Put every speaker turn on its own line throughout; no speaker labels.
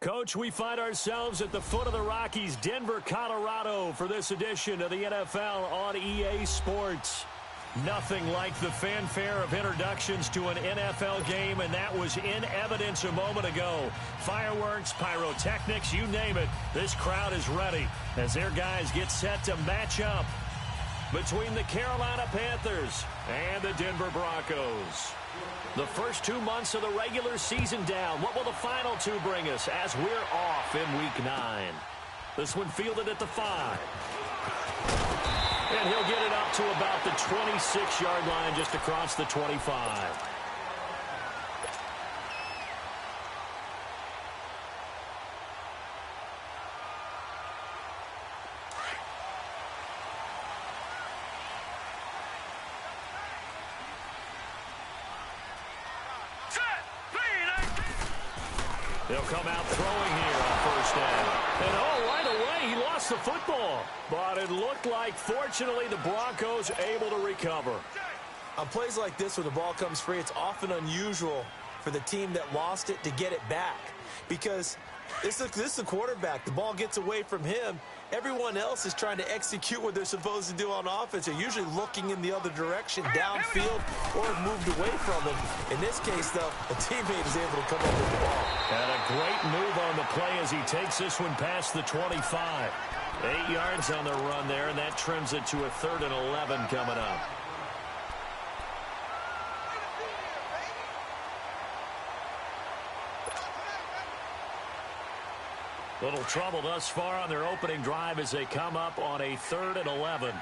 Coach, we find ourselves at the foot of the Rockies, Denver, Colorado, for this edition of the NFL on EA Sports. Nothing like the fanfare of introductions to an NFL game, and that was in evidence a moment ago. Fireworks, pyrotechnics, you name it. This crowd is ready as their guys get set to match up between the Carolina Panthers and the Denver Broncos. The first 2 months of the regular season down. What will the final two bring us as we're off in Week 9? This one fielded at the 5. And he'll get it up to about the 26-yard line, just across the 25. He'll come out throwing here on first down. And right away, he lost the football. But it looked like, fortunately, the Broncos able to recover.
On plays like this where the ball comes free, it's often unusual for the team that lost it to get it back. Because this is the quarterback. The ball gets away from him. Everyone else is trying to execute what they're supposed to do on offense. They're usually looking in the other direction, downfield, or moved away from him. In this case, though, a teammate is able to come up with the ball.
And a great move on the play as he takes this one past the 25. 8 yards on the run there, and that trims it to a 3rd and 11 coming up. Little trouble thus far on their opening drive as they come up on a 3rd and 11.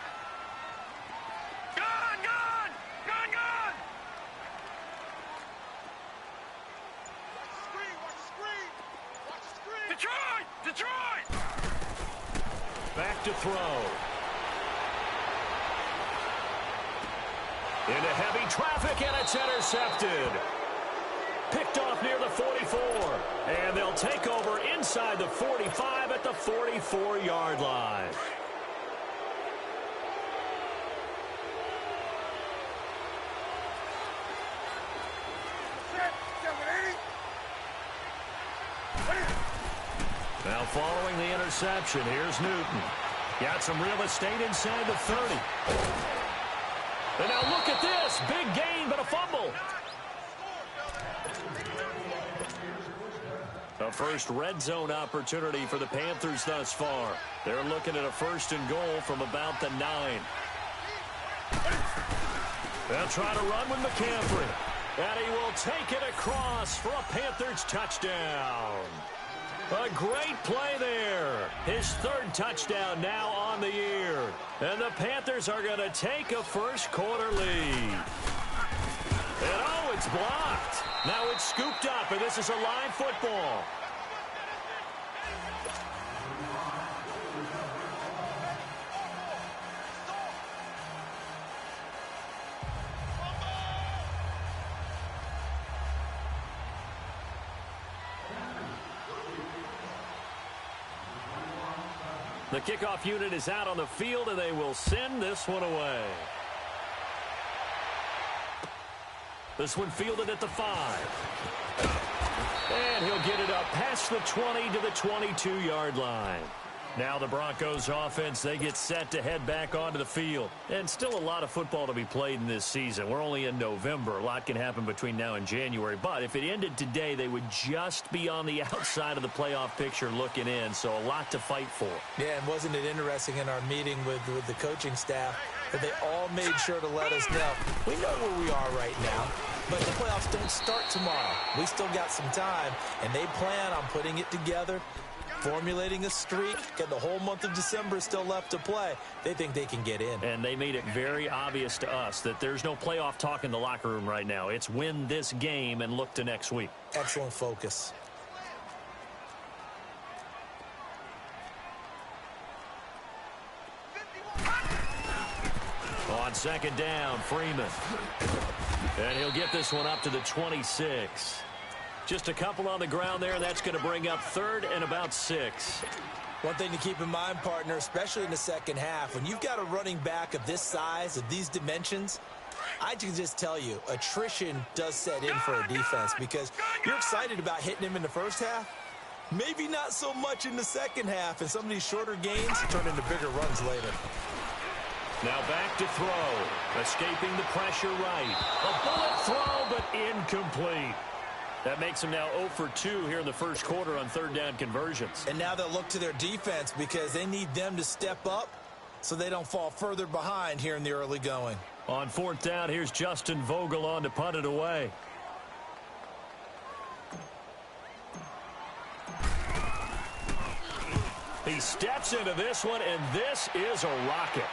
Detroit! Back to throw. Into heavy traffic, and it's intercepted. Picked off near the 44. And they'll take over inside the 45 at the 44-yard line. Now following the interception, here's Newton. Got some real estate inside the 30. And now look at this. Big gain, but a fumble. A first red zone opportunity for the Panthers thus far. They're looking at a 1st and goal from about the 9. They'll try to run with McCaffrey. And he will take it across for a Panthers touchdown. A great play there. His 3rd touchdown now on the year. And the Panthers are going to take a first-quarter lead. And it's blocked. Now it's scooped up, and this is a live football. The kickoff unit is out on the field, and they will send this one away. This one fielded at the 5. And he'll get it up past the 20 to the 22-yard line. Now the Broncos offense, they get set to head back onto the field. And still a lot of football to be played in this season. We're only in November. A lot can happen between now and January. But if it ended today, they would just be on the outside of the playoff picture looking in. So a lot to fight for.
Yeah, and wasn't it interesting in our meeting with the coaching staff that they all made sure to let us know, we know where we are right now, but the playoffs don't start tomorrow. We still got some time, and they plan on putting it together, formulating a streak, and the whole month of December is still left to play. They think they can get in.
And they made it very obvious to us that there's no playoff talk in the locker room right now. It's win this game and look to next week.
Excellent focus.
On 2nd down, Freeman. And he'll get this one up to the 26. Just a couple on the ground there, and that's going to bring up 3rd and about 6.
One thing to keep in mind, partner, especially in the second half, when you've got a running back of this size, of these dimensions, I can just tell you, attrition does set in for a defense because you're excited about hitting him in the first half. Maybe not so much in the second half, and some of these shorter gains turn into bigger runs later.
Now back to throw. Escaping the pressure right. A bullet throw, but incomplete. That makes him now 0 for 2 here in the first quarter on third down conversions.
And now they'll look to their defense because they need them to step up so they don't fall further behind here in the early going.
On fourth down, here's Justin Vogel on to punt it away. He steps into this one, and this is a rocket.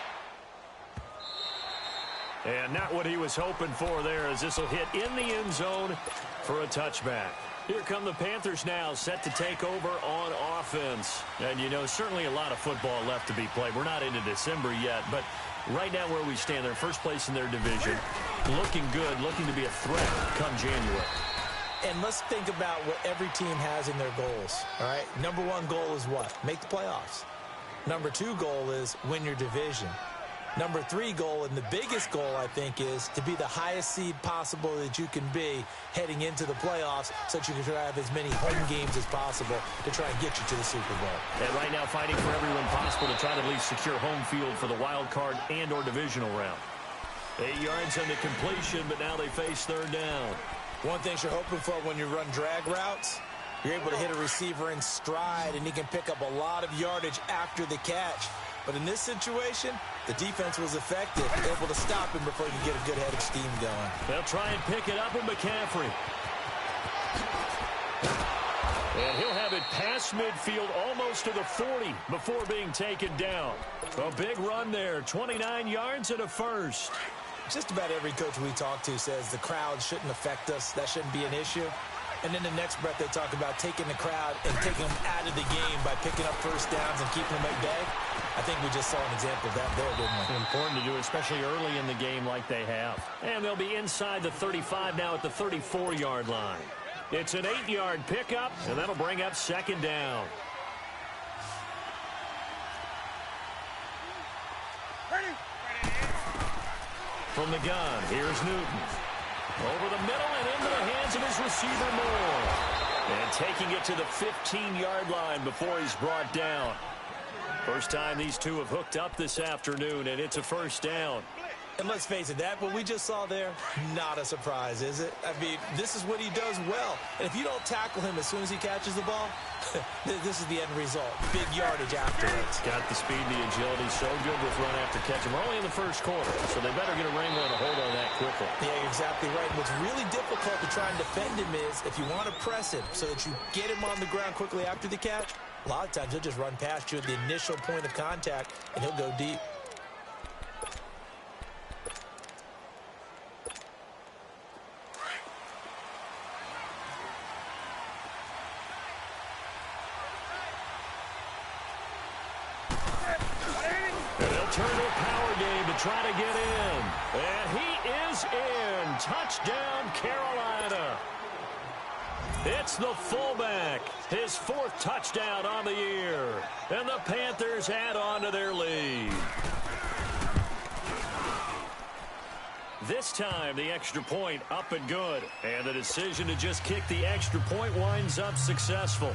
And not what he was hoping for there, as this will hit in the end zone for a touchback. Here come the Panthers now, set to take over on offense. And, you know, certainly a lot of football left to be played. We're not into December yet, but right now where we stand, they're first place in their division. Looking good, looking to be a threat come January.
And let's think about what every team has in their goals, all right? Number one goal is what? Make the playoffs. Number two goal is win your division. Number three goal, and the biggest goal, I think, is to be the highest seed possible that you can be heading into the playoffs so that you can try to have as many home games as possible to try and get you to the Super Bowl.
And right now fighting for everyone possible to try to at least secure home field for the wild card and or divisional round. 8 yards on the completion, but now they face third down.
One thing you're hoping for when you run drag routes, you're able to hit a receiver in stride, and he can pick up a lot of yardage after the catch. But in this situation, the defense was effective, able to stop him before he could get a good head of steam going.
They'll try and pick it up with McCaffrey. And he'll have it past midfield almost to the 40 before being taken down. A big run there, 29 yards and a first.
Just about every coach we talk to says the crowd shouldn't affect us. That shouldn't be an issue. And then the next breath they talk about taking the crowd and taking them out of the game by picking up first downs and keeping them at bay. I think we just saw an example of that there, didn't we?
Important to do, especially early in the game like they have. And they'll be inside the 35 now at the 34-yard line. It's an 8-yard pickup, and that'll bring up second down. From the gun, here's Newton. Over the middle and into the hands of his receiver Moore. And taking it to the 15-yard line before he's brought down. First time these two have hooked up this afternoon, and it's a first down.
And let's face it, that what we just saw there, not a surprise, is it? I mean, this is what he does well. And if you don't tackle him as soon as he catches the ball, this is the end result. Big yardage afterwards.
Got the speed and the agility, so good with run after catch. And we're only in the first quarter, so they better get a wrangler and a hold on that quickly.
Yeah, you're exactly right. And what's really difficult to try and defend him is if you want to press him so that you get him on the ground quickly after the catch, a lot of times he'll just run past you at the initial point of contact, and he'll go deep.
Turn to a power game to try to get in. And he is in. Touchdown, Carolina. It's the fullback. His fourth touchdown on the year. And the Panthers add on to their lead. This time, the extra point up and good. And the decision to just kick the extra point winds up successful.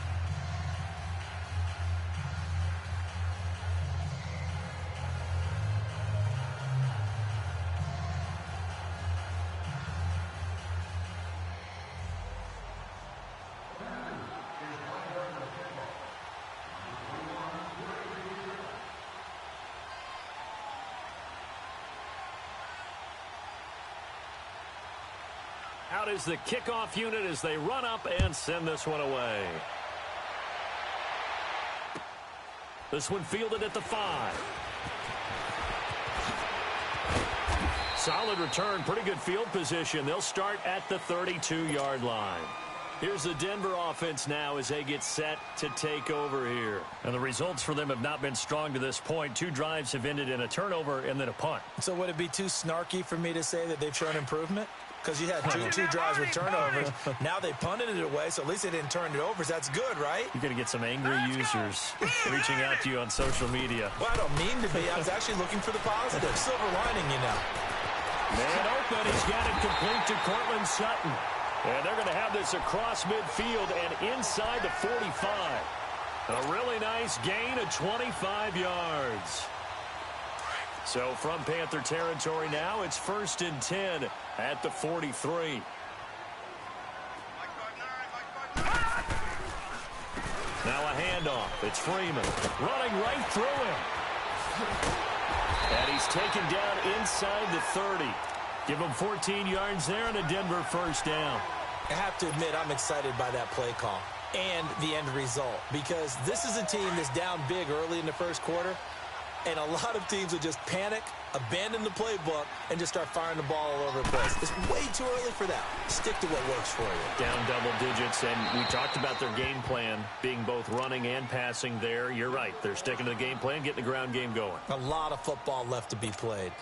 Out is the kickoff unit as they run up and send this one away. This one fielded at the 5. Solid return, pretty good field position. They'll start at the 32-yard line. Here's the Denver offense now as they get set to take over here. And the results for them have not been strong to this point. 2 drives have ended in a turnover and then a punt.
So would it be too snarky for me to say that they've shown improvement? Because you had two drives with turnovers. Now they punted it away, so at least they didn't turn it over. So that's good, right?
You're going to get some angry users reaching out to you on social media.
Well, I don't mean to be. I was actually looking for the positive. Silver lining, you know.
Man open. He's got it complete to Cortland Sutton. And they're going to have this across midfield and inside the 45. A really nice gain of 25 yards. So from Panther territory now, it's 1st and 10 at the 43. Now a handoff. It's Freeman running right through him. And he's taken down inside the 30. Give him 14 yards there and a Denver first down.
I have to admit, I'm excited by that play call and the end result, because this is a team that's down big early in the first quarter, and a lot of teams will just panic, abandon the playbook, and just start firing the ball all over the place. It's way too early for that. Stick to what works for you.
Down double digits, and we talked about their game plan being both running and passing there. You're right. They're sticking to the game plan, getting the ground game going.
A lot of football left to be played.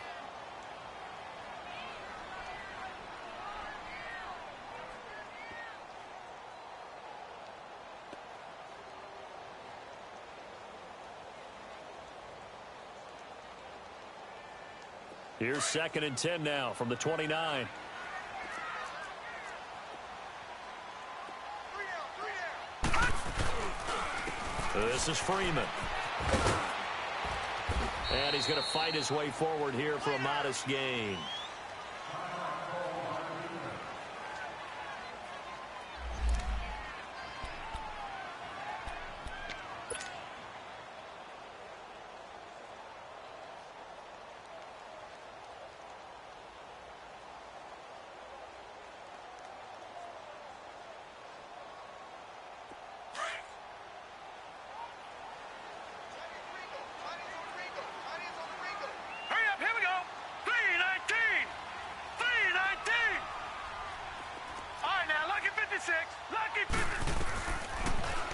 Here's 2nd and 10 now from the 29. This is Freeman. And he's going to fight his way forward here for a modest gain.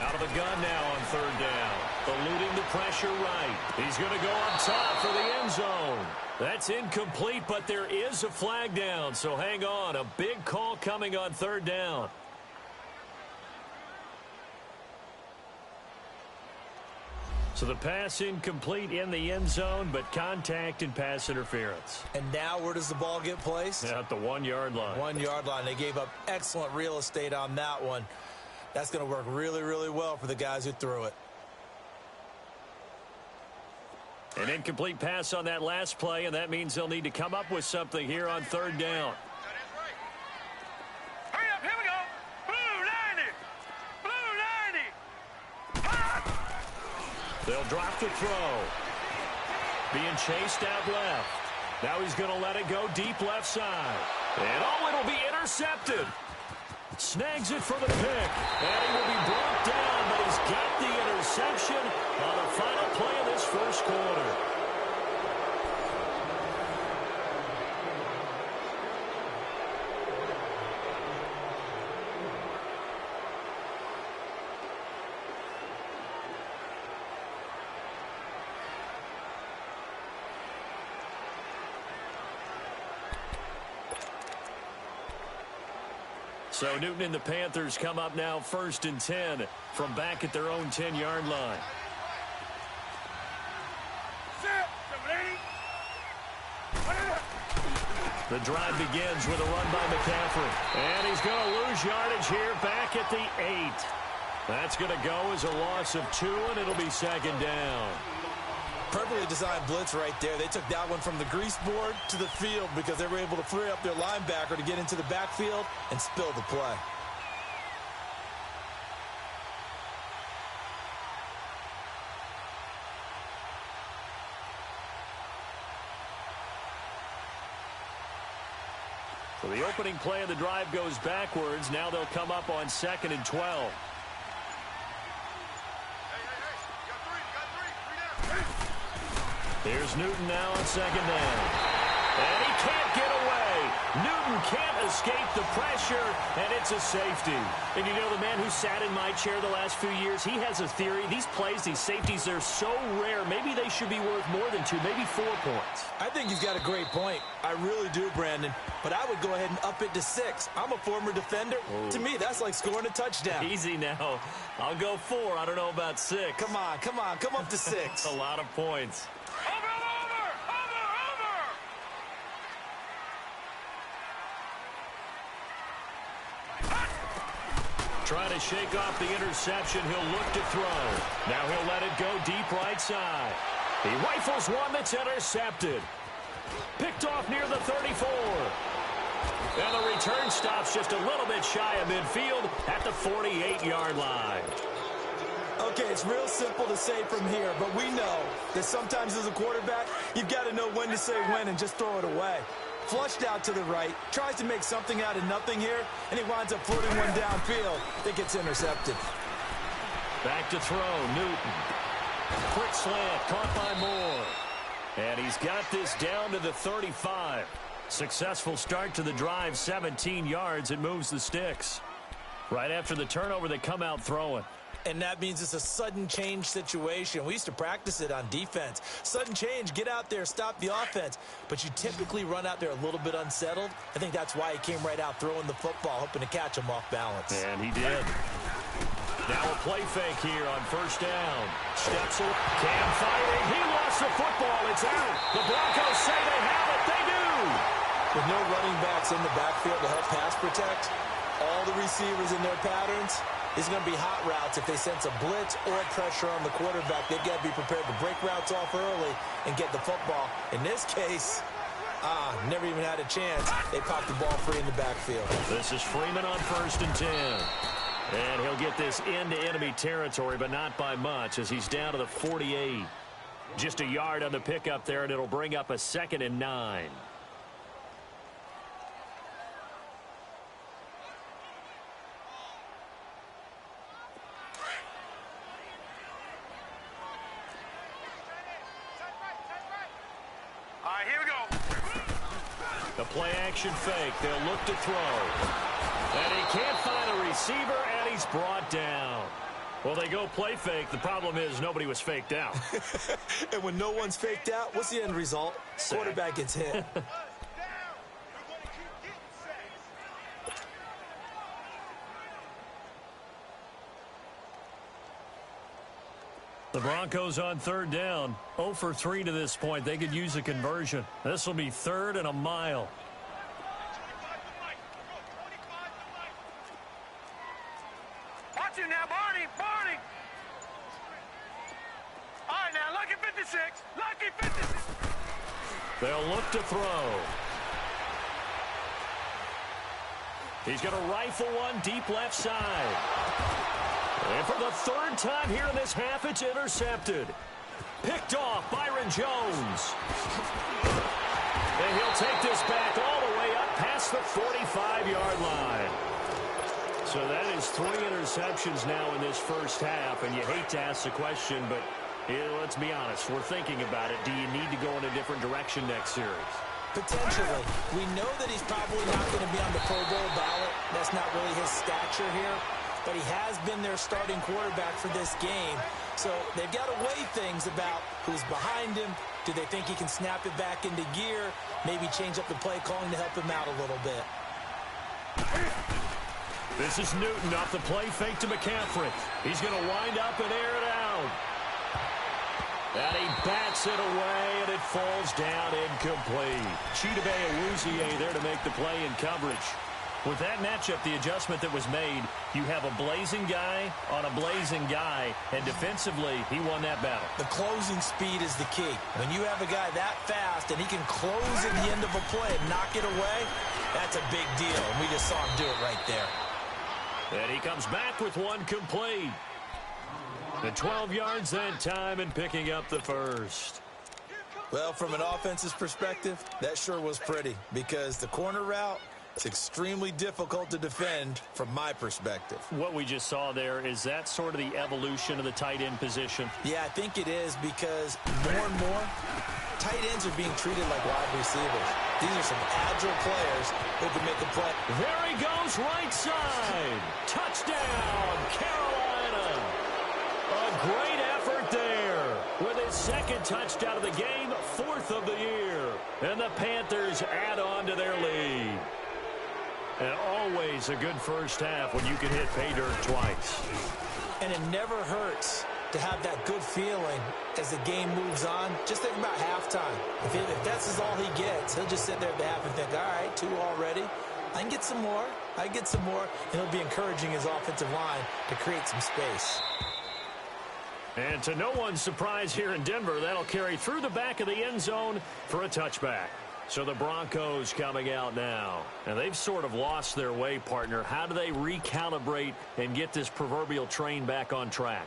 Out of the gun now on 3rd down. Eluding the pressure right. He's going to go up top for the end zone. That's incomplete, but there is a flag down, so hang on. A big call coming on 3rd down. So the pass incomplete in the end zone, but contact and pass interference.
And now where does the ball get placed?
At the 1-yard line.
1-yard line. They gave up excellent real estate on that one. That's going to work really, really well for the guys who threw it.
An incomplete pass on that last play, and that means they'll need to come up with something here on 3rd down.
Hurry up, here we go. Blue 90. Blue 90.
They'll drop the throw. Being chased out left. Now he's going to let it go deep left side. And it'll be intercepted. Snags it for the pick. And he will be brought down, but he's got the interception on the final play of this first quarter. So Newton and the Panthers come up now 1st and 10 from back at their own 10-yard line. The drive begins with a run by McCaffrey. And he's going to lose yardage here back at the 8. That's going to go as a loss of 2, and it'll be 2nd down.
Perfectly designed blitz right there. They took that one from the grease board to the field because they were able to free up their linebacker to get into the backfield and spill the play.
So the opening play of the drive goes backwards. Now they'll come up on 2nd and 12. Here's Newton now on 2nd down. And he can't get away. Newton can't escape the pressure, and it's a safety. And you know, the man who sat in my chair the last few years, he has a theory. These plays, these safeties, they're so rare. Maybe they should be worth more than 2, maybe 4 points.
I think he's got a great point. I really do, Brandon. But I would go ahead and up it to 6. I'm a former defender.
Ooh.
To me, that's like scoring a touchdown.
Easy now. I'll go 4. I don't know about 6.
Come on. Come up to 6.
That's a lot of points. Trying to shake off the interception. He'll look to throw. Now he'll let it go deep right side. He rifles one that's intercepted. Picked off near the 34. And the return stops just a little bit shy of midfield at the 48-yard line.
Okay, it's real simple to say from here, but we know that sometimes as a quarterback, you've got to know when to say when and just throw it away. Flushed out to the right, tries to make something out of nothing here, and he winds up floating one downfield that gets intercepted.
Back to throw, Newton. Quick slant, caught by Moore. And he's got this down to the 35. Successful start to the drive, 17 yards. It moves the sticks. Right after the turnover, they come out throwing.
And that means it's a sudden change situation. We used to practice it on defense. Sudden change, get out there, stop the offense. But you typically run out there a little bit unsettled. I think that's why he came right out throwing the football, hoping to catch him off balance.
And he did. Now a play fake here on first down. Steps up, Cam firing. He lost the football. It's out. The Broncos say they have it. They do.
With no running backs in the backfield to help pass protect, all the receivers in their patterns, it's going to be hot routes. If they sense a blitz or pressure on the quarterback, they've got to be prepared to break routes off early and get the football. In this case, never even had a chance. They popped the ball free in the backfield.
This is Freeman on 1st and 10. And he'll get this into enemy territory, but not by much, as he's down to the 48. Just a yard on the pickup there, and it'll bring up a 2nd and 9.
All right, here we go.
The play action fake. They'll look to throw. And he can't find a receiver, and he's brought down. Well, they go play fake. The problem is nobody was faked out.
And when no one's faked out, what's the end result?
Sack.
Quarterback gets hit.
The Broncos on 3rd down. 0 for 3 to this point. They could use a conversion. This will be 3rd and a mile.
Watch him now, Barney. Barney. All right, now, lucky 56. Lucky 56.
They'll look to throw. He's going to rifle one deep left side. And for the 3rd time here in this half, it's intercepted. Picked off Byron Jones. And he'll take this back all the way up past the 45-yard line. So that is 3 interceptions now in this first half. And you hate to ask the question, but let's be honest. We're thinking about it. Do you need to go in a different direction next series?
Potentially. We know that he's probably not going to be on the Pro Bowl ballot. That's not really his stature here. But he has been their starting quarterback for this game. So they've got to weigh things about who's behind him. Do they think he can snap it back into gear? Maybe change up the play calling to help him out a little bit.
This is Newton off the play fake to McCaffrey. He's going to wind up and air it out. And he bats it away, and it falls down incomplete. Chidobe Awuzie there to make the play in coverage. With that matchup, the adjustment that was made, you have a blazing guy on a blazing guy, and defensively, he won that battle.
The closing speed is the key. When you have a guy that fast and he can close at the end of a play and knock it away, that's a big deal, and we just saw him do it right there.
And he comes back with one complete. The 12 yards that time and picking up the first.
Well, from an offense's perspective, that sure was pretty because the corner route, it's extremely difficult to defend from my perspective.
What we just saw there, is that sort of the evolution of the tight end position?
Yeah, I think it is because more and more, tight ends are being treated like wide receivers. These are some agile players who can make a play.
There he goes, right side. Touchdown, Carolina. A great effort there with his 2nd touchdown of the game, 4th of the year. And the Panthers add on to their lead. And always a good first half when you can hit pay dirt twice.
And it never hurts to have that good feeling as the game moves on. Just think about halftime. If that's all he gets, he'll just sit there at the half and think, all right, 2 already. I can get some more. And it'll be encouraging his offensive line to create some space.
And to no one's surprise here in Denver, that'll carry through the back of the end zone for a touchback. So the Broncos coming out now. And they've sort of lost their way, partner. How do they recalibrate and get this proverbial train back on track?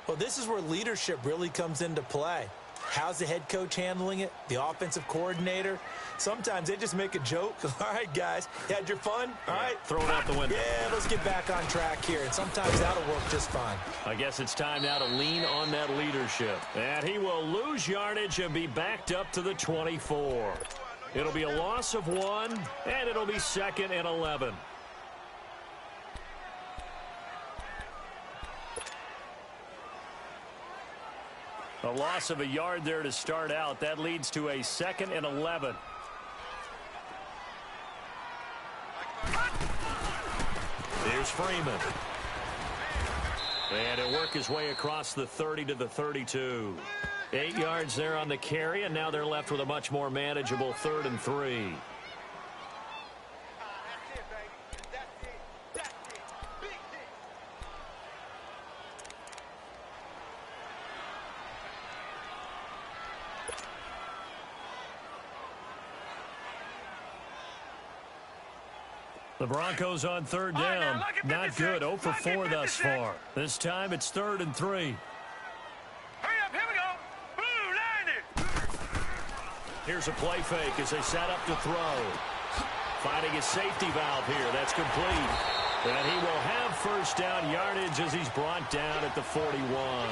Well, this is where leadership really comes into play. How's the head coach handling it? The offensive coordinator? Sometimes they just make a joke. All right, guys, you had your fun? All right.
Throw it out the window.
Yeah, let's get back on track here. And sometimes that'll work just fine.
I guess it's time now to lean on that leadership. And he will lose yardage and be backed up to the 24. It'll be a loss of 1, and it'll be 2nd and 11. A loss of a yard there to start out. That leads to a 2nd and 11. Here's Freeman. And he'll work his way across the 30 to the 32. 8 yards there on the carry, and now they're left with a much more manageable 3rd and 3. The Broncos on 3rd down. Not good. 0 for 4 thus far. This time it's 3rd and 3.
Hurry up, here we go. Ooh, line it.
Here's a play fake as they set up to throw. Finding a safety valve here. That's complete. And he will have first down yardage as he's brought down at the 41.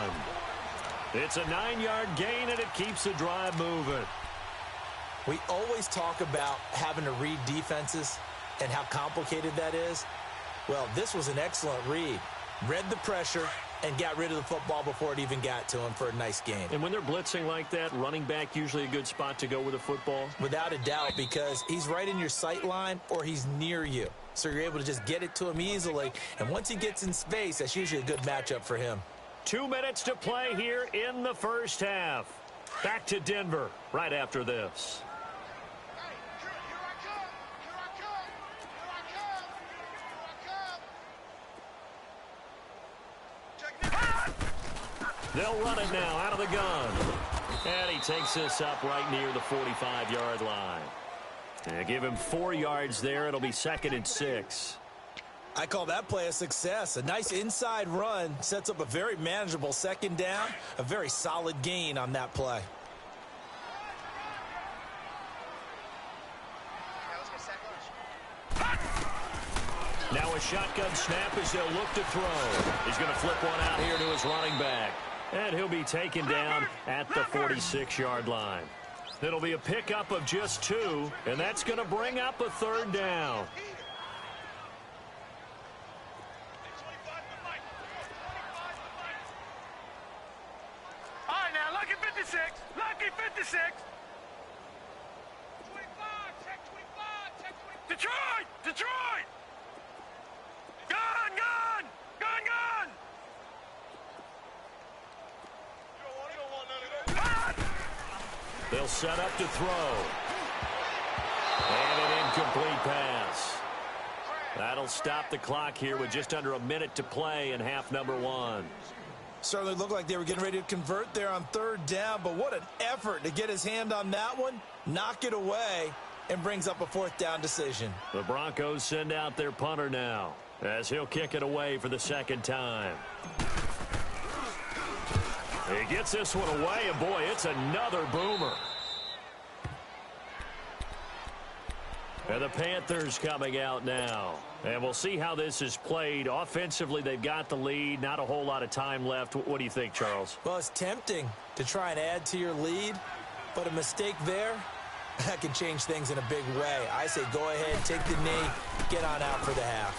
It's a 9-yard gain, and it keeps the drive moving.
We always talk about having to read defenses and how complicated that is. Well, this was an excellent read. Read the pressure and got rid of the football before it even got to him for a nice gain.
And when they're blitzing like that, running back usually a good spot to go with the football?
Without a doubt, because he's right in your sight line or he's near you. So you're able to just get it to him easily. And once he gets in space, that's usually a good matchup for him.
2 minutes to play here in the first half. Back to Denver right after this. They'll run it now out of the gun. And he takes this up right near the 45-yard line. And give him 4 yards there. It'll be 2nd and 6.
I call that play a success. A nice inside run sets up a very manageable 2nd down. A very solid gain on that play.
Now a shotgun snap as they'll look to throw. He's going to flip one out here to his running back. And he'll be taken down at the 46-yard line. It'll be a pickup of just 2, and that's going to bring up a 3rd down.
All right, now, lucky 56. Lucky 56. 25, check 25, check 25. Detroit! Detroit! Gun, gun! Gun, gun!
They'll set up to throw. And an incomplete pass. That'll stop the clock here with just under a minute to play in half number 1.
Certainly looked like they were getting ready to convert there on 3rd down, but what an effort to get his hand on that one, knock it away, and brings up a 4th down decision.
The Broncos send out their punter now as he'll kick it away for the 2nd time. He gets this one away, and boy, it's another boomer. And the Panthers coming out now. And we'll see how this is played. Offensively, they've got the lead. Not a whole lot of time left. What do you think, Charles?
Well, it's tempting to try and add to your lead, but a mistake there, that can change things in a big way. I say go ahead, take the knee, get on out for the half.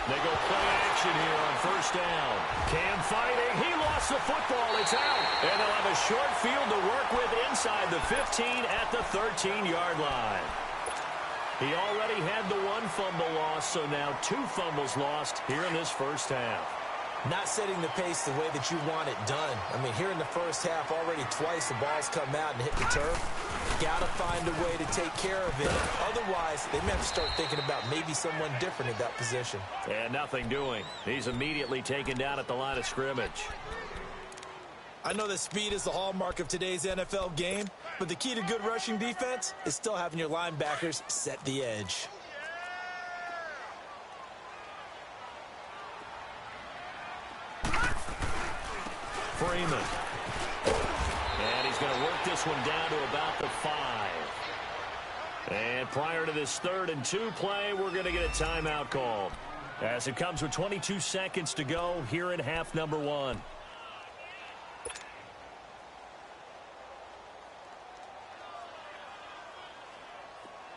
They go play action here on 1st down. Cam fighting. He lost the football. It's out. And they'll have a short field to work with inside the 15 at the 13-yard line. He already had the 1 fumble loss, so now 2 fumbles lost here in this first half.
Not setting the pace the way that you want it done. I mean, here in the first half, already twice the ball's come out and hit the turf. Got to find a way to take care of it. Otherwise, they may have to start thinking about maybe someone different at that position.
And nothing doing. He's immediately taken down at the line of scrimmage.
I know that speed is the hallmark of today's NFL game, but the key to good rushing defense is still having your linebackers set the edge.
Freeman. And he's going to work this one down to about the 5. And prior to this 3rd and 2 play, we're going to get a timeout called, as it comes with 22 seconds to go here in half number 1.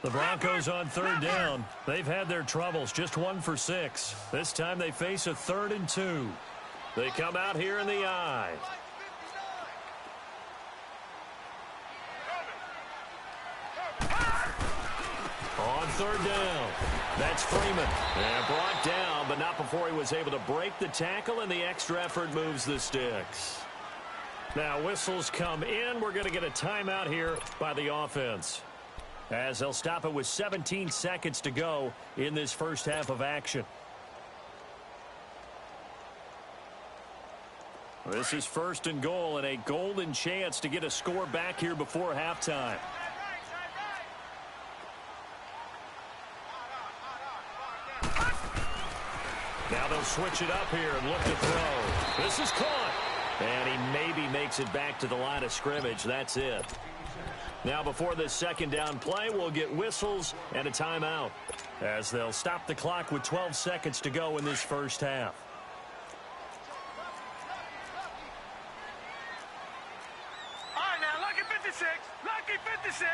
The Broncos on 3rd down. They've had their troubles, just 1 for 6. This time they face a 3rd and 2. They come out here in the I. On 3rd down, that's Freeman. And brought down, but not before he was able to break the tackle, and the extra effort moves the sticks. Now whistles come in. We're going to get a timeout here by the offense, as they'll stop it with 17 seconds to go in this first half of action. This is 1st and goal, and a golden chance to get a score back here before halftime. Now they'll switch it up here and look to throw. This is caught. And he maybe makes it back to the line of scrimmage. That's it. Now before this 2nd down play, we'll get whistles and a timeout, as they'll stop the clock with 12 seconds to go in this first half.
All right, now, lucky 56. Lucky 56.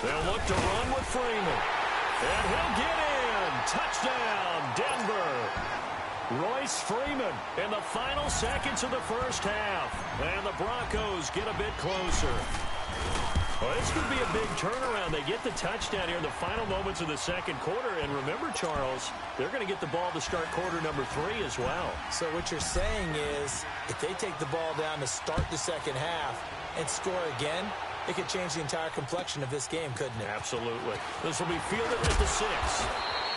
They'll look to run with Freeman. And he'll get in. Touchdown, Denver. Royce Freeman in the final seconds of the first half. And the Broncos get a bit closer. Well, this could be a big turnaround. They get the touchdown here in the final moments of the 2nd quarter. And remember, Charles, they're going to get the ball to start quarter number 3 as well.
So what you're saying is, if they take the ball down to start the 2nd half and score again, it could change the entire complexion of this game, couldn't it?
Absolutely. This will be fielded at the 6.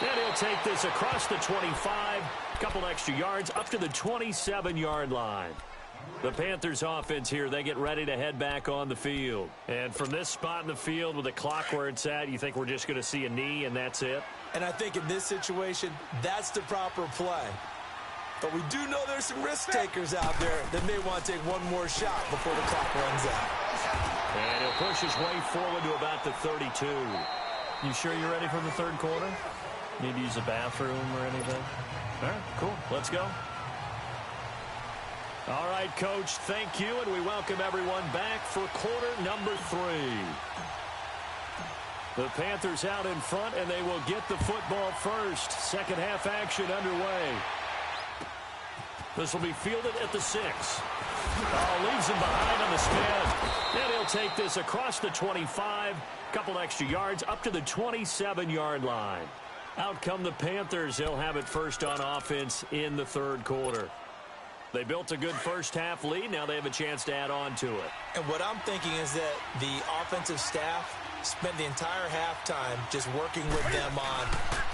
And he'll take this across the 25, a couple extra yards, up to the 27-yard line. The Panthers offense here, they get ready to head back on the field. And from this spot in the field with the clock where it's at, you think we're just going to see a knee and that's it?
And I think in this situation, that's the proper play. But we do know there's some risk takers out there that may want to take one more shot before the clock runs out.
And he'll push his way forward to about the 32. You sure you're ready for the 3rd quarter? Need to use a bathroom or anything? All right, cool. Let's go. All right, Coach, thank you, and we welcome everyone back for quarter number 3. The Panthers out in front, and they will get the football first. 2nd half action underway. This will be fielded at the 6. Oh, leaves him behind on the spin. And he'll take this across the 25. Couple extra yards up to the 27-yard line. Out come the Panthers. They'll have it first on offense in the 3rd quarter. They built a good first half lead. Now they have a chance to add on to it.
And what I'm thinking is that the offensive staff spent the entire halftime just working with them on,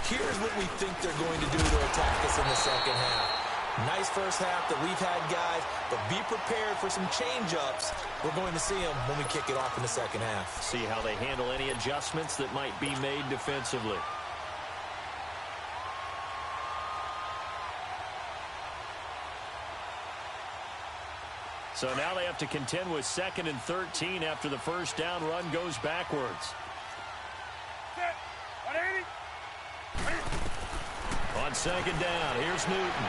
here's what we think they're going to do to attack us in the 2nd half. Nice first half that we've had, guys, but be prepared for some change-ups. We're going to see them when we kick it off in the 2nd half.
See how they handle any adjustments that might be made defensively. So now they have to contend with 2nd and 13 after the first down run goes backwards. On 2nd down, here's Newton.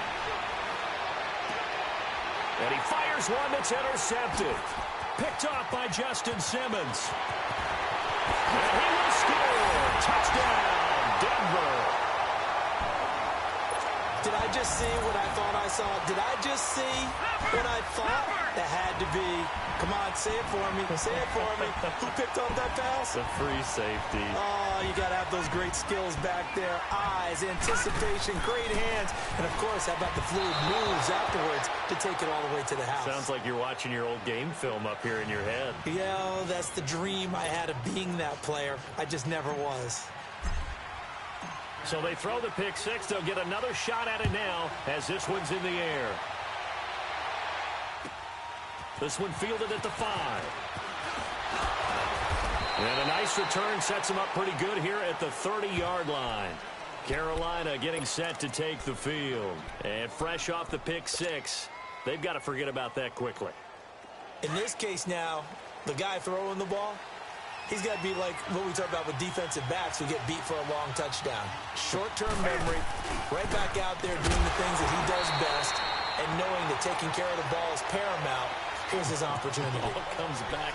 And he fires one that's intercepted. Picked off by Justin Simmons. And he will score. Touchdown, Denver.
Did I just see what I thought I saw? Did I just see what I thought? That had to be. Come on, say it for me. Say it for me. Who picked up that pass?
The free safety.
Oh, you got to have those great skills back there. Eyes, anticipation, great hands. And, of course, how about the fluid moves afterwards to take it all the way to the house?
Sounds like you're watching your old game film up here in your head.
Yeah, that's the dream I had of being that player. I just never was.
So they throw the pick six. They'll get another shot at it now as this one's in the air. This one fielded at the 5. And a nice return sets them up pretty good here at the 30-yard line. Carolina getting set to take the field. And fresh off the pick six, they've got to forget about that quickly.
In this case now, the guy throwing the ball, he's got to be like what we talk about with defensive backs who get beat for a long touchdown. Short-term memory, right back out there doing the things that he does best, and knowing that taking care of the ball is paramount. Here's his opportunity.
It all comes back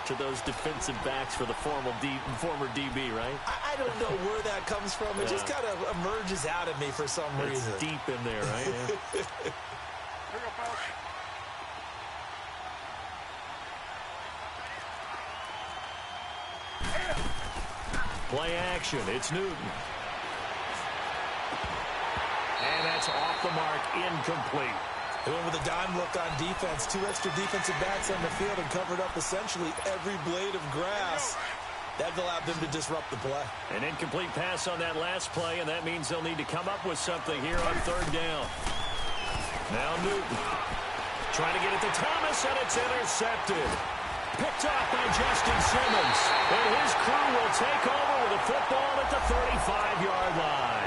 to those defensive backs for the former DB, right?
I don't know where that comes from. It just kind of emerges out of me for some reason.
It's deep in there, right?
Here we go, folks.
Play action. It's Newton. And that's off the mark. Incomplete.
They went with a dime look on defense. 2 extra defensive backs on the field and covered up essentially every blade of grass. That allowed them to disrupt the play.
An incomplete pass on that last play, and that means they'll need to come up with something here on 3rd down. Now Newton trying to get it to Thomas, and it's intercepted. Picked off by Justin Simmons. And his crew will take over with a football at the 35-yard line.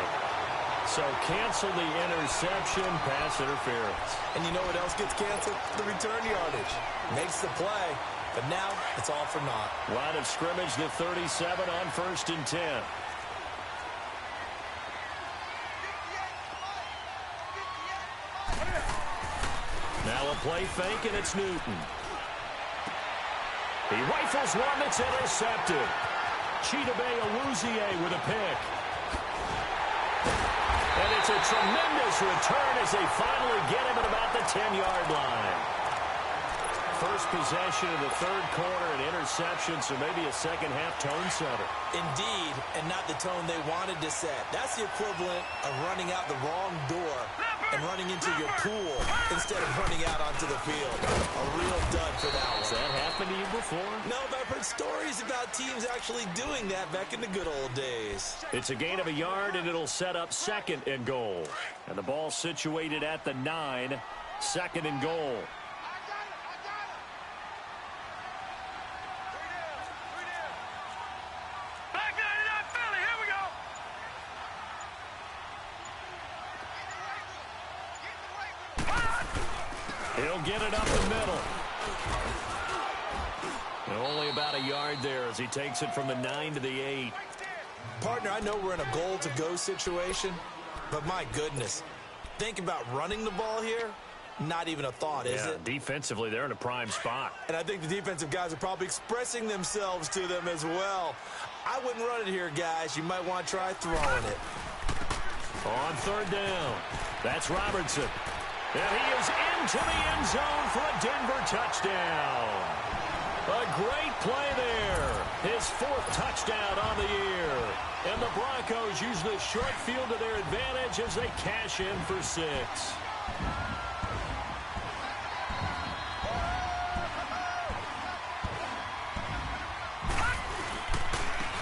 So cancel the interception, pass interference.
And you know what else gets canceled? The return yardage. Makes the play, but now it's all for naught.
Line of scrimmage, the 37 on 1st and 10. Now a play fake, and it's Newton. He rifles one that's intercepted. Chidobe Awuzie with a pick. And it's a tremendous return as they finally get him at about the 10-yard line. First possession of the 3rd quarter, an interception, so maybe a second-half tone setter.
Indeed, and not the tone they wanted to set. That's the equivalent of running out the wrong door and running into your pool instead of running out onto the field. A real dud for that one.
Has that happened to you before?
No, but I've heard stories about teams actually doing that back in the good old days.
It's a gain of a yard, and it'll set up 2nd and goal. And the ball situated at the 9, 2nd and goal. He'll get it up the middle. And only about a yard there as he takes it from the 9 to the 8.
Partner, I know we're in a goal-to-go situation, but my goodness, think about running the ball here. Not even a thought, is it?
Defensively, they're in a prime spot.
And I think the defensive guys are probably expressing themselves to them as well. I wouldn't run it here, guys. You might want to try throwing it.
On 3rd down, that's Robertson. And he is into the end zone for a Denver touchdown. A great play there. His 4th touchdown on the year. And the Broncos use the short field to their advantage as they cash in for 6.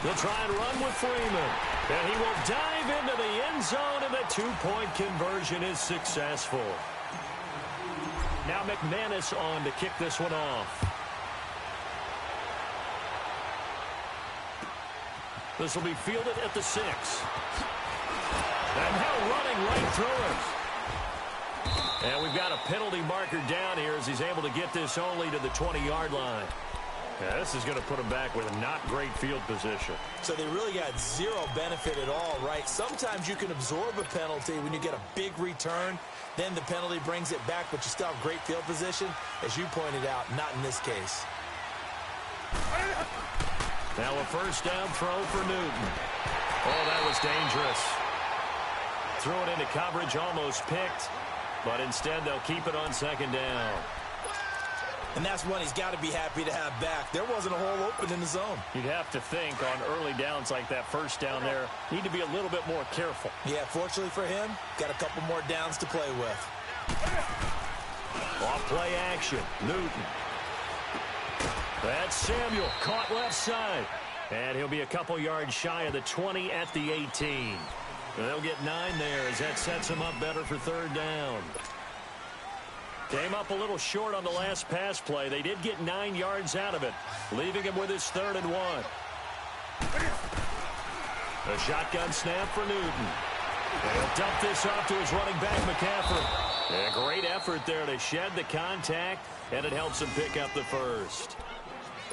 They'll try and run with Freeman. And he will dive into the end zone, and the 2-point conversion is successful. Now McManus on to kick this one off. This will be fielded at the 6. And now running right through him. And we've got a penalty marker down here as he's able to get this only to the 20-yard line. Yeah, this is going to put him back with not great field position.
So they really got zero benefit at all, right? Sometimes you can absorb a penalty when you get a big return. Then the penalty brings it back, but you still have great field position. As you pointed out, not in this case.
Now a 1st down throw for Newton. Oh, that was dangerous. threw it into coverage, almost picked, but instead they'll keep it on second down.
And that's one he's got to be happy to have back. There wasn't a hole open in the zone.
You'd have to think on early downs like that first down there, need to be a little bit more careful.
Yeah, fortunately for him, got a couple more downs to play with.
Off play action, Newton. That's Samuel, caught left side. And he'll be a couple yards shy of the 20 at the 18. They'll get 9 there as that sets him up better for third down. Came up a little short on the last pass play. They did get 9 yards out of it, leaving him with his 3rd and 1. A shotgun snap for Newton. And he'll dump this off to his running back, McCaffrey. A great effort there to shed the contact, and it helps him pick up the first.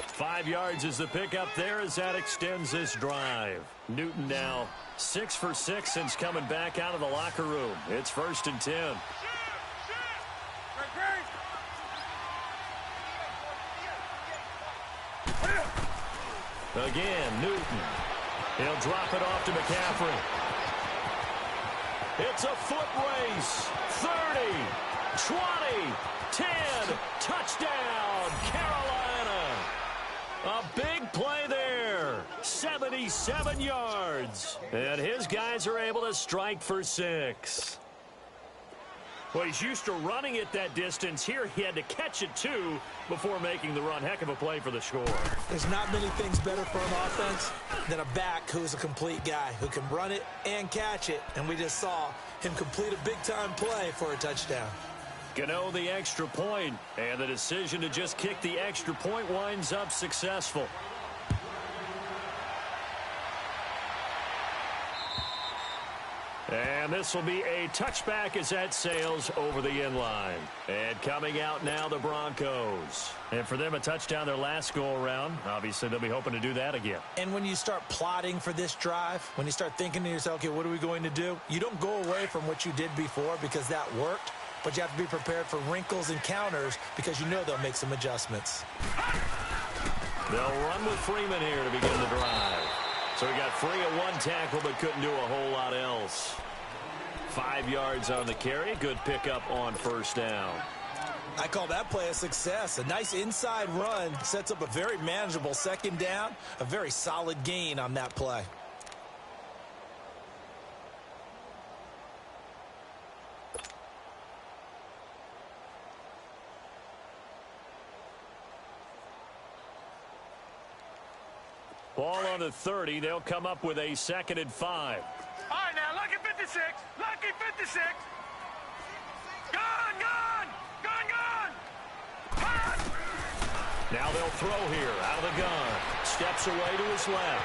5 yards is the pickup there as that extends this drive. Newton now 6 for 6 since coming back out of the locker room. It's 1st and 10. Again, Newton. He'll drop it off to McCaffrey. It's a foot race. 30, 20, 10. Touchdown, Carolina. A big play there. 77 yards. And his guys are able to strike for 6. Well, he's used to running it that distance. Here he had to catch it, too, before making the run. Heck of a play for the score.
There's not many things better for an offense than a back who's a complete guy, who can run it and catch it. And we just saw him complete a big-time play for a touchdown.
Gano the extra point, and the decision to just kick the extra point winds up successful. And this will be a touchback as that sails over the end line. And coming out now, the Broncos. And for them, a touchdown their last go-around. Obviously, they'll be hoping to do that again.
And when you start plotting for this drive, when you start thinking to yourself, okay, what are we going to do? You don't go away from what you did before because that worked. But you have to be prepared for wrinkles and counters because you know they'll make some adjustments.
They'll run with Freeman here to begin the drive. So he got free of one tackle but couldn't do a whole lot else. 5 yards on the carry. Good pickup on first down.
I call that play a success. A nice inside run sets up a very manageable second down. A very solid gain on that play.
Ball on the 30. They'll come up with a 2nd and 5.
All right, now, lucky 56. Lucky 56. Gone, gone. Gone, gone. Gone.
Now they'll throw here out of the gun. Steps away to his left.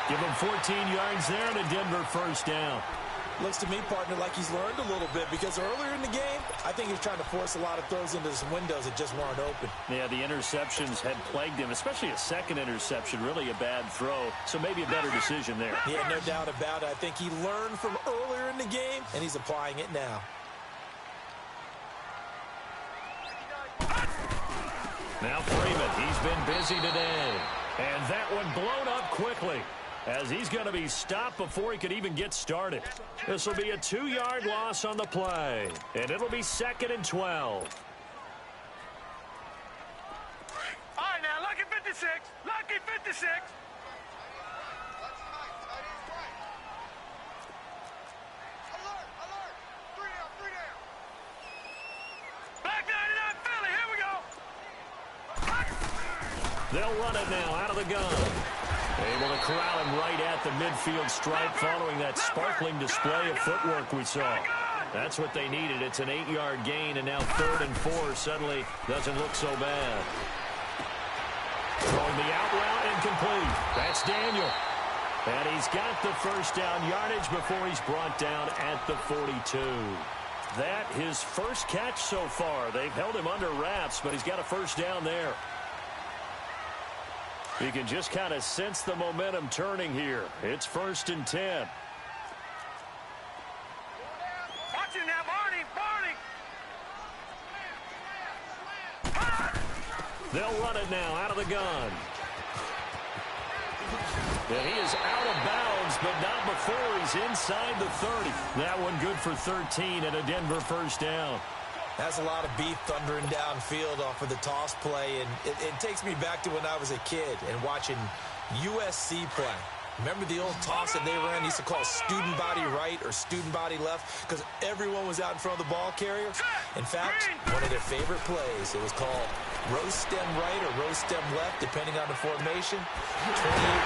Give him 14 yards there and a Denver first down.
Looks to me, partner, like he's learned a little bit because earlier in the game, I think he was trying to force a lot of throws into some windows that just weren't open.
Yeah, the interceptions had plagued him, especially a second interception, really a bad throw. So maybe a better decision there.
Yeah, no doubt about it. I think he learned from earlier in the game, and he's applying it now.
Now Freeman, he's been busy today. And that one blown up quickly, as he's going to be stopped before he could even get started. This will be a 2-yard loss on the play, and it'll be 2nd and 12.
All right, now, lucky 56. Lucky 56. Back 99 Philly, here we go.
They'll run it now out of the gun. Able to corral him right at the midfield stripe following that sparkling display of footwork we saw. That's what they needed. It's an 8-yard gain, and now 3rd and 4 suddenly doesn't look so bad. Throwing the out route incomplete. That's Daniel. And he's got the first down yardage before he's brought down at the 42. That his first catch so far. They've held him under wraps, but he's got a first down there. You can just kind of sense the momentum turning here. It's 1st and 10.
Watch it now, Barney, Barney.
They'll run it now out of the gun. And he is out of bounds, but not before he's inside the 30. That one good for 13 and a Denver first down.
That's a lot of beef thundering downfield off of the toss play, and it takes me back to when I was a kid and watching USC play. Remember the old toss that they ran? Used to call student body right or student body left because everyone was out in front of the ball carrier. In fact, one of their favorite plays, it was called rose stem right or rose stem left, depending on the formation. 28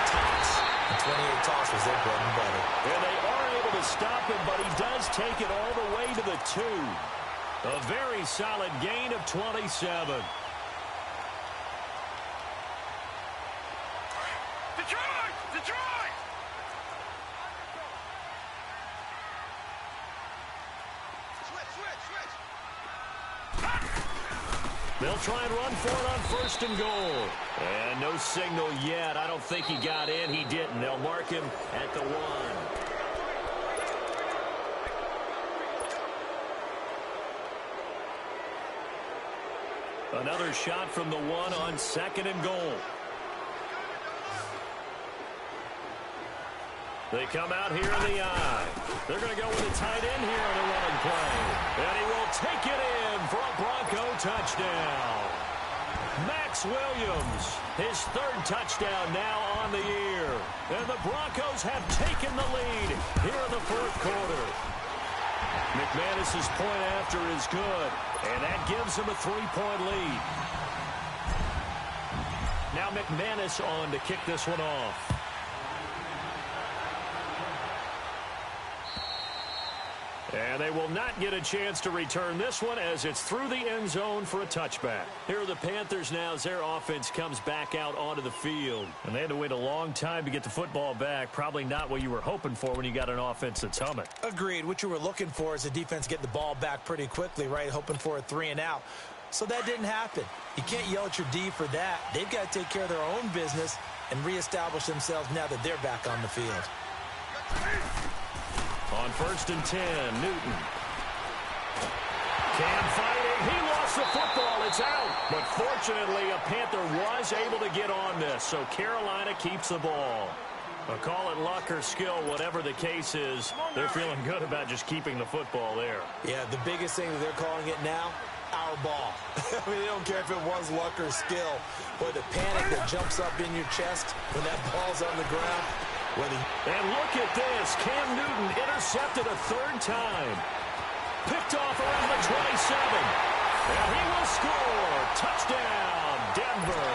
toss. And 28 toss was their bread and butter.
And they are able to stop him, but he does take it all the way to the 2. A very solid gain of 27.
Detroit! Detroit!
They'll try and run for it on first and goal. And no signal yet. I don't think he got in. He didn't. They'll mark him at the 1. Another shot from the 1 on second and goal. They come out here in the eye. They're going to go with a tight end here on the running play. And he will take it in for a Bronco touchdown. Max Williams, his 3rd touchdown now on the year. And the Broncos have taken the lead here in the 4th quarter. McManus's point after is good, and that gives him a 3-point lead. Now McManus on to kick this one off. And they will not get a chance to return this one as it's through the end zone for a touchback. Here are the Panthers now as their offense comes back out onto the field. And they had to wait a long time to get the football back. Probably not what you were hoping for when you got an offense that's humming.
Agreed. What you were looking for is the defense getting the ball back pretty quickly, right? Hoping for a 3 and out. So that didn't happen. You can't yell at your D for that. They've got to take care of their own business and reestablish themselves now that they're back on the field.
On first and 10, Newton. Cam fighting. He lost the football. It's out. But fortunately, a Panther was able to get on this, so Carolina keeps the ball. I'll call it luck or skill, whatever the case is. They're feeling good about just keeping the football there.
Yeah, the biggest thing that they're calling it now, our ball. I mean, they don't care if it was luck or skill. Boy, the panic that jumps up in your chest when that ball's on the ground.
And look at this. Cam Newton intercepted a 3rd time. Picked off around the 27. And he will score. Touchdown, Denver.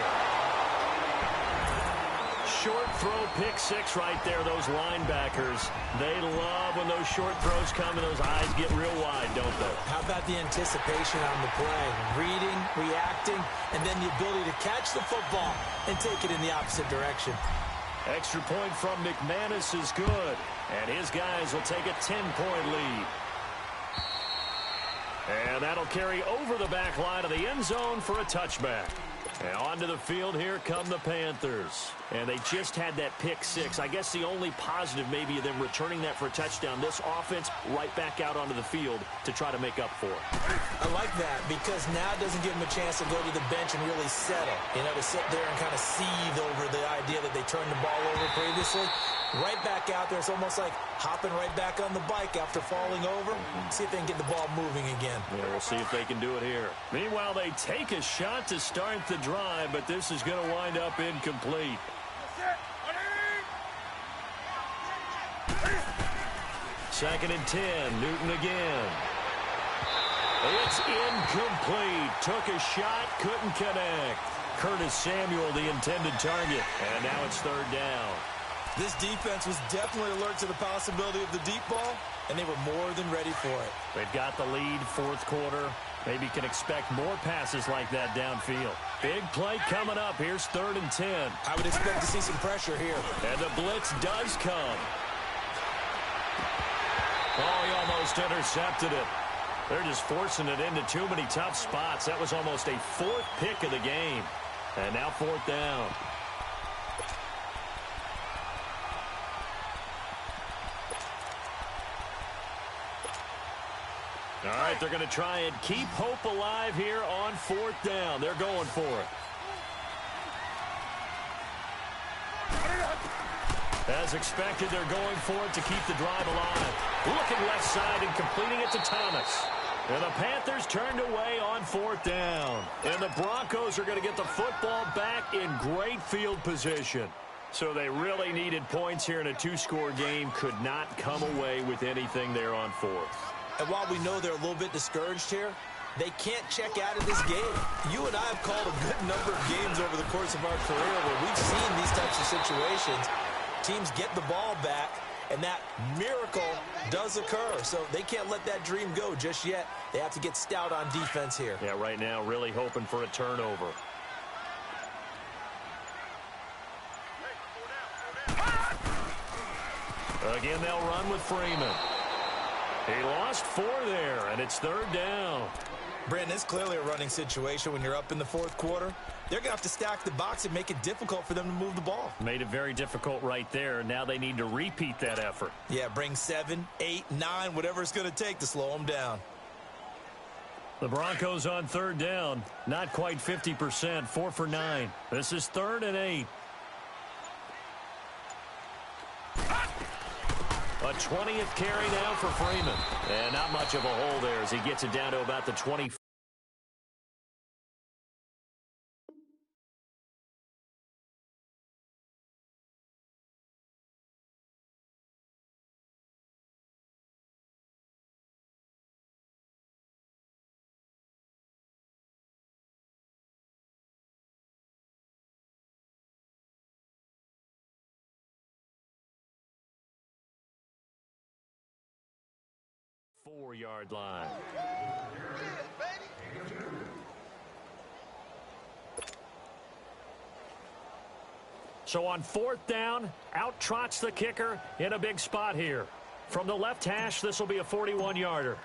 Short throw, pick 6 right there. Those linebackers, they love when those short throws come and those eyes get real wide, don't they?
How about the anticipation on the play? Reading, reacting, and then the ability to catch the football and take it in the opposite direction.
Extra point from McManus is good. And his guys will take a 10-point lead. And that'll carry over the back line of the end zone for a touchback. And onto the field, here come the Panthers. And they just had that pick 6. I guess the only positive maybe of them returning that for a touchdown. This offense right back out onto the field to try to make up for it.
I like that because now it doesn't give them a chance to go to the bench and really settle. You know, to sit there and kind of seethe over the idea that they turned the ball over previously. Right back out there. It's almost like hopping right back on the bike after falling over. See if they can get the ball moving again.
Yeah, we'll see if they can do it here. Meanwhile, they take a shot to start the drive, but this is going to wind up incomplete. Second and 10, Newton again. It's incomplete. Took a shot, couldn't connect. Curtis Samuel, the intended target. And now it's 3rd down.
This defense was definitely alert to the possibility of the deep ball, and they were more than ready for it.
They've got the lead, 4th quarter. Maybe can expect more passes like that downfield. Big play coming up. Here's 3rd and 10.
I would expect to see some pressure here.
And the blitz does come. Oh, he almost intercepted it. They're just forcing it into too many tough spots. That was almost a 4th pick of the game. And now 4th down. All right, they're going to try and keep hope alive here on 4th down. They're going for it. As expected, they're going for it to keep the drive alive. Looking left side and completing it to Thomas. And the Panthers turned away on 4th down. And the Broncos are going to get the football back in great field position. So they really needed points here in a 2-score game. Could not come away with anything there on 4th.
And while we know they're a little bit discouraged here, they can't check out of this game. You and I have called a good number of games over the course of our career where we've seen these types of situations. Teams get the ball back, and that miracle does occur. So they can't let that dream go just yet. They have to get stout on defense here.
Yeah, right now really hoping for a turnover. Again, they'll run with Freeman. He lost 4 there, and it's 3rd down.
Brandon, it's clearly a running situation when you're up in the 4th quarter. They're going to have to stack the box and make it difficult for them to move the ball.
Made it very difficult right there. Now they need to repeat that effort.
Yeah, bring 7, 8, 9, whatever it's going to take to slow them down.
The Broncos on 3rd down. Not quite 50%, 4 for 9. This is 3rd and 8. A 20th carry now for Freeman. And not much of a hole there as he gets it down to about the 20. Four-yard line. So on 4th down, out trots the kicker in a big spot here. From the left hash, this will be a 41-yarder.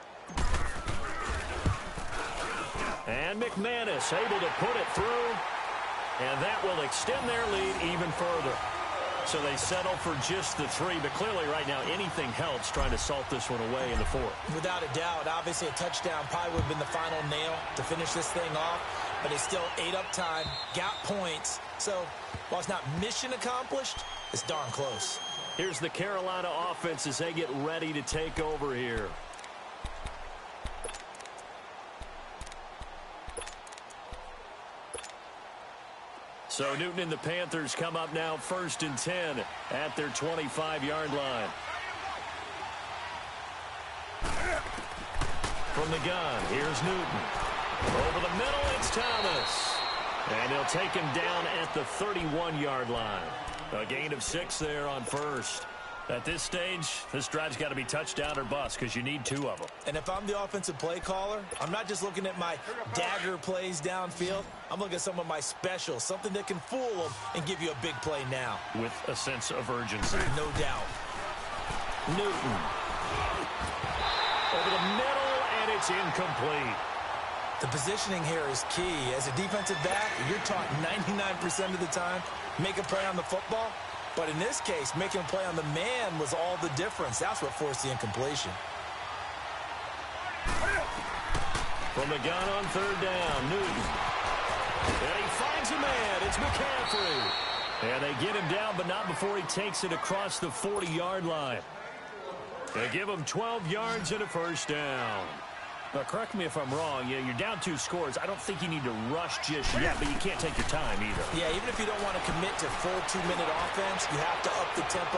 And McManus able to put it through, and that will extend their lead even further. So they settle for just the 3, but clearly right now anything helps trying to salt this one away in the 4th.
Without a doubt, obviously a touchdown probably would have been the final nail to finish this thing off, but it's still ate up time, got points. So while it's not mission accomplished, it's darn close.
Here's the Carolina offense as they get ready to take over here. So Newton and the Panthers come up now 1st and 10 at their 25-yard line. From the gun, here's Newton. Over the middle, it's Thomas. And he'll take him down at the 31-yard line. A gain of 6 there on 1st. At this stage, this drive's got to be touchdown or bust because you need 2 of them.
And if I'm the offensive play caller, I'm not just looking at my dagger plays downfield. I'm looking at some of my specials, something that can fool them and give you a big play now.
With a sense of urgency.
No doubt.
Newton. Over the middle, and it's incomplete.
The positioning here is key. As a defensive back, you're taught 99% of the time, make a play on the football. But in this case, making a play on the man was all the difference. That's what forced the incompletion.
From the gun on 3rd down, Newton. And he finds a man. It's McCaffrey. And they get him down, but not before he takes it across the 40-yard line. They give him 12 yards and a 1st down. Now, correct me if I'm wrong. You're down 2 scores. I don't think you need to rush just yet, but you can't take your time either.
Yeah, even if you don't want to commit to full 2-minute offense, you have to up the tempo,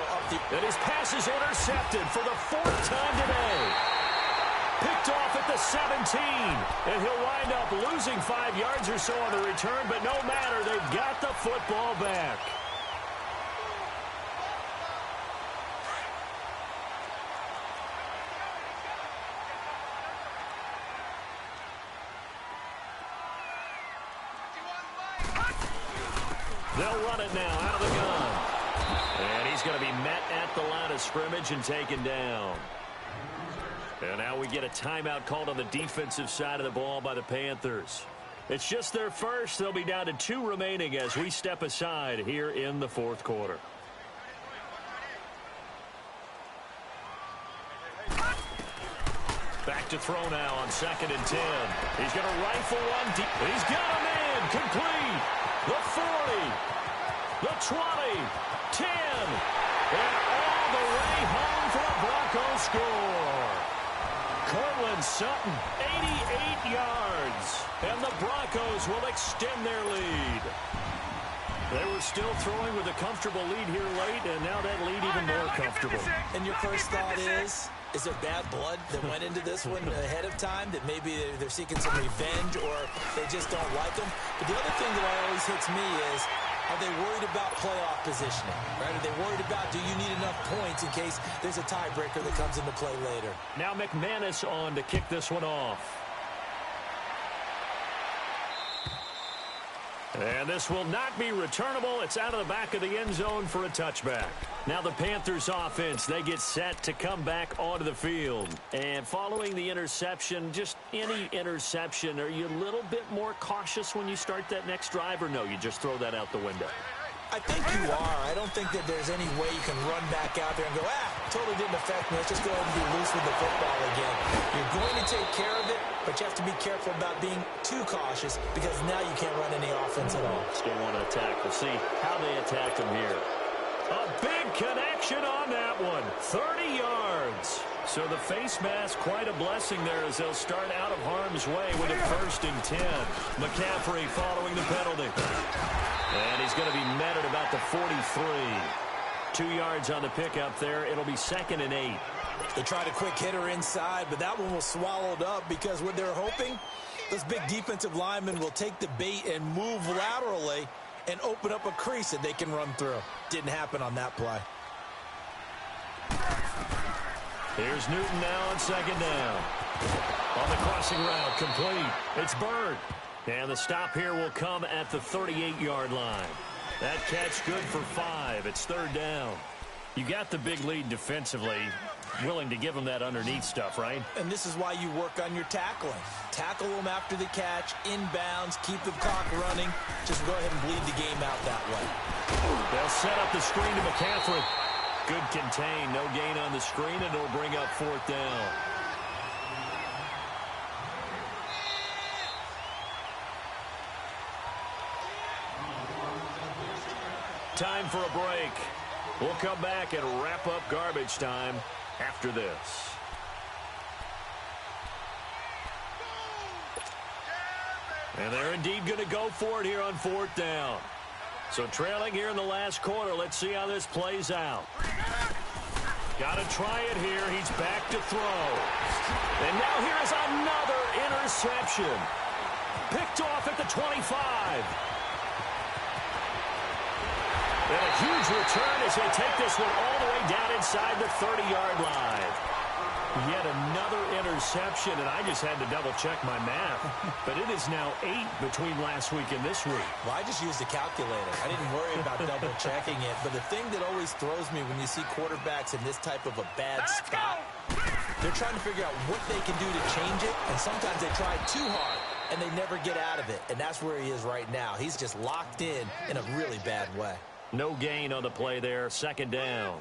And his pass is intercepted for the 4th time today. Picked off at the 17. And he'll wind up losing 5 yards or so on the return, but no matter, they've got the football back. They'll run it now out of the gun. And he's going to be met at the line of scrimmage and taken down. And now we get a timeout called on the defensive side of the ball by the Panthers. It's just their first. They'll be down to 2 remaining as we step aside here in the 4th quarter. Back to throw now on 2nd and 10. He's going to rifle one deep. He's got a man complete. The 40, the 20, 10, And all the way home for the Broncos score. Cortland Sutton, 88 yards. And the Broncos will extend their lead. They were still throwing with a comfortable lead here late, and now that lead even more comfortable.
And your first thought is there bad blood that went into this one ahead of time, that maybe they're seeking some revenge or they just don't like them? But the other thing that always hits me is, are they worried about playoff positioning? Right? Are they worried about, do you need enough points in case there's a tiebreaker that comes into play later?
Now McManus on to kick this one off. And this will not be returnable. It's out of the back of the end zone for a touchback. Now the Panthers offense, they get set to come back onto the field. And following the interception, just any interception, are you a little bit more cautious when you start that next drive, or no, you just throw that out the window?
I think you are. I don't think that there's any way you can run back out there and go, totally didn't affect me. Let's just go ahead and be loose with the football again. You're going to take care of it, but you have to be careful about being too cautious because now you can't run any offense at all.
Still want to attack. We'll see how they attacked him here. A big connection on that one. 30 yards. So the face mask, quite a blessing there as they'll start out of harm's way with a 1st and 10. McCaffrey following the penalty. And he's going to be met at about the 43. 2 yards on the pickup there. It'll be 2nd and 8.
They tried a quick hitter inside, but that one was swallowed up because what they're hoping, those big defensive linemen will take the bait and move laterally and open up a crease that they can run through. Didn't happen on that play.
Here's Newton now on 2nd down. On the crossing route, complete. It's Bird. And the stop here will come at the 38-yard line. That catch good for 5. It's 3rd down. You got the big lead defensively. Willing to give them that underneath stuff, right?
And this is why you work on your tackling. Tackle them after the catch, inbounds, keep the clock running. Just go ahead and bleed the game out that way.
They'll set up the screen to McCaffrey. Good contain. No gain on the screen, and it'll bring up 4th down. Time for a break. We'll come back and wrap up garbage time after this. And they're indeed going to go for it here on 4th down. So trailing here in the last quarter. Let's see how this plays out. Got to try it here. He's back to throw. And now here's another interception. Picked off at the 25. And a huge return as they take this one all the way down inside the 30-yard line. Yet another interception, and I just had to double-check my math. But it is now 8 between last week and this week.
Well, I just used a calculator. I didn't worry about double-checking it. But the thing that always throws me when you see quarterbacks in this type of a bad spot, they're trying to figure out what they can do to change it, and sometimes they try too hard, and they never get out of it. And that's where he is right now. He's just locked in a really bad way.
No gain on the play there. 2nd down.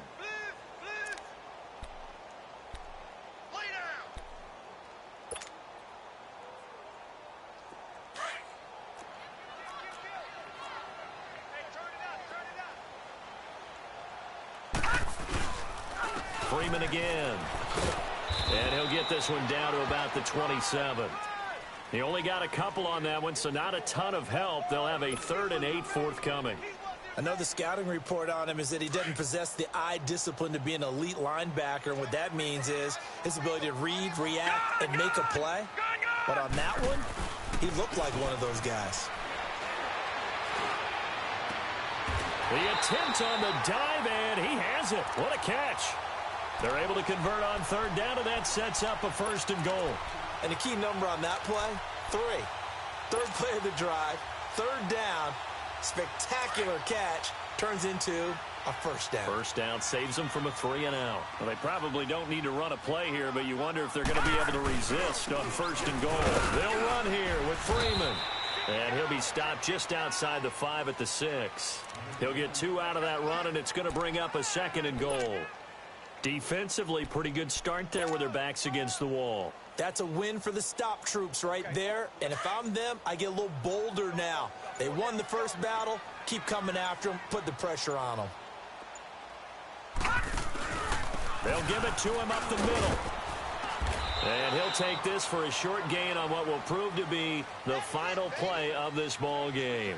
Freeman again. And he'll get this one down to about the 27. He only got a couple on that one, so not a ton of help. They'll have a 3rd and 8 forthcoming.
I know the scouting report on him is that he doesn't possess the eye discipline to be an elite linebacker. And what that means is his ability to read, react, and make a play. But on that one, he looked like one of those guys.
The attempt on the dive, and he has it. What a catch. They're able to convert on 3rd down, and that sets up a 1st and goal.
And the key number on that play, 3. 3rd play of the drive, 3rd down. Spectacular catch turns into a 1st down.
1st down saves them from a 3 and out. Well, they probably don't need to run a play here, but you wonder if they're going to be able to resist on 1st and goal. They'll run here with Freeman. And he'll be stopped just outside the 5 at the 6. He'll get 2 out of that run, and it's going to bring up a 2nd and goal. Defensively, pretty good start there with their backs against the wall.
That's a win for the stop troops right there. And if I'm them, I get a little bolder now. They won the first battle. Keep coming after them. Put the pressure on them.
They'll give it to him up the middle. And he'll take this for a short gain on what will prove to be the final play of this ball game.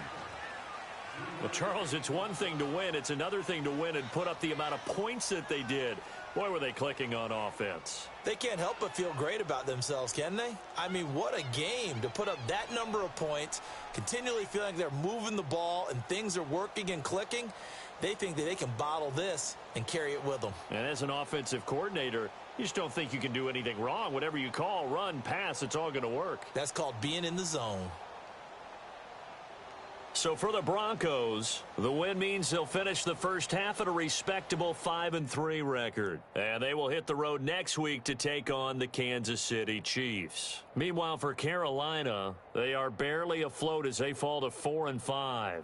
Well, Charles, it's one thing to win. It's another thing to win and put up the amount of points that they did. Boy, were they clicking on offense.
They can't help but feel great about themselves, can they? I mean, what a game to put up that number of points, continually feeling they're moving the ball and things are working and clicking. They think that they can bottle this and carry it with them.
And as an offensive coordinator, you just don't think you can do anything wrong. Whatever you call, run, pass, it's all going to work.
That's called being in the zone.
So for the Broncos, the win means they'll finish the first half at a respectable 5-3 record. And they will hit the road next week to take on the Kansas City Chiefs. Meanwhile, for Carolina, they are barely afloat as they fall to 4-5.